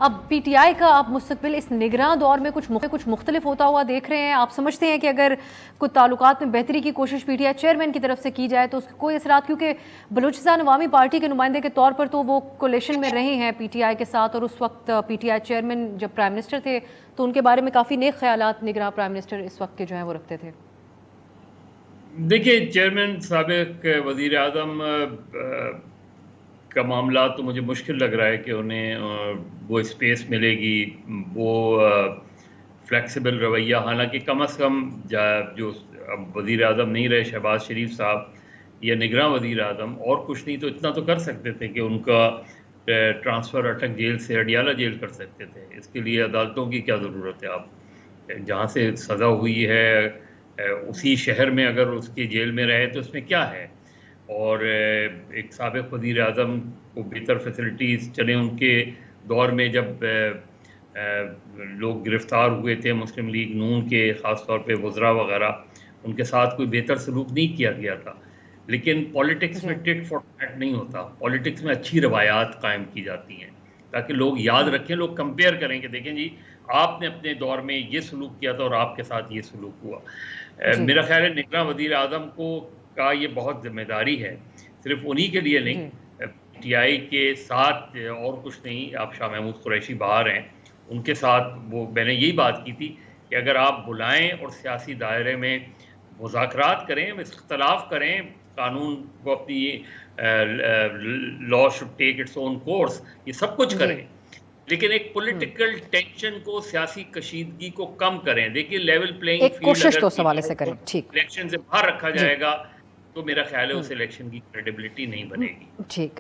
अब पीटीआई का आप मुस्तकबिल इस निगरान दौर में कुछ मुख्तलिफ होता हुआ देख रहे हैं? आप समझते हैं कि अगर कुछ ताल्लुकात में बेहतरी की कोशिश पीटीआई चेयरमैन की तरफ से की जाए तो उसके कोई असरात, क्योंकि बलूचिस्तान अवामी पार्टी के नुमाइंदे के तौर पर तो वो कोलिशन में रहे हैं पीटीआई के साथ, और उस वक्त पीटीआई चेयरमैन जब प्राइम मिनिस्टर थे तो उनके बारे में काफ़ी नेक ख्यालात निगरान प्राइम मिनिस्टर इस वक्त के जो हैं वो रखते थे। देखिए, चेयरमैन साबिक वज़ीर आज़म का मामला तो मुझे मुश्किल लग रहा है कि उन्हें वो स्पेस मिलेगी, वो फ्लेक्सिबल रवैया। हालांकि कम अज़ कम जो अब वज़ीर आज़म नहीं रहे शहबाज शरीफ साहब या निगरान वज़ीर आज़म, और कुछ नहीं तो इतना तो कर सकते थे कि उनका ट्रांसफ़र अटक जेल से अडियाला जेल कर सकते थे। इसके लिए अदालतों की क्या ज़रूरत है? आप जहाँ से सज़ा हुई है उसी शहर में अगर उसकी जेल में रहे तो उसमें क्या है? और एक साबिक़ वज़ीर आज़म को बेहतर फैसिलिटीज़, चले उनके दौर में जब लोग गिरफ़्तार हुए थे मुस्लिम लीग नून के, ख़ास तौर पे वज़रा वग़ैरह, उनके साथ कोई बेहतर सलूक नहीं किया गया था। लेकिन पॉलिटिक्स में टिट फॉर टैट नहीं होता। पॉलिटिक्स में अच्छी रवायात कायम की जाती हैं ताकि लोग याद रखें, लोग कंपेयर करें कि देखें जी, आपने अपने दौर में ये सलूक किया था और आपके साथ ये सलूक हुआ। मेरा ख़्याल है निगरान वज़ीर आज़म का ये बहुत ज़िम्मेदारी है, सिर्फ़ उन्हीं के लिए नहीं, पीटीआई के साथ और कुछ नहीं। आप शाह महमूद कुरैशी बाहर हैं, उनके साथ वो मैंने यही बात की थी कि अगर आप बुलाएँ और सियासी दायरे में मुज़ाकरात करें, इख्तिलाफ़ करें, कानून को अपनी law should take its own course, ये सब कुछ करें, लेकिन एक पॉलिटिकल टेंशन को, सियासी कशीदगी को कम करें। देखिए, लेवल प्लेइंग एक फील्ड कोशिश अगर तो उस हवाले से करें। ठीक, इलेक्शन से बाहर रखा जाएगा तो मेरा ख्याल है उस इलेक्शन की क्रेडिबिलिटी नहीं बनेगी। ठीक।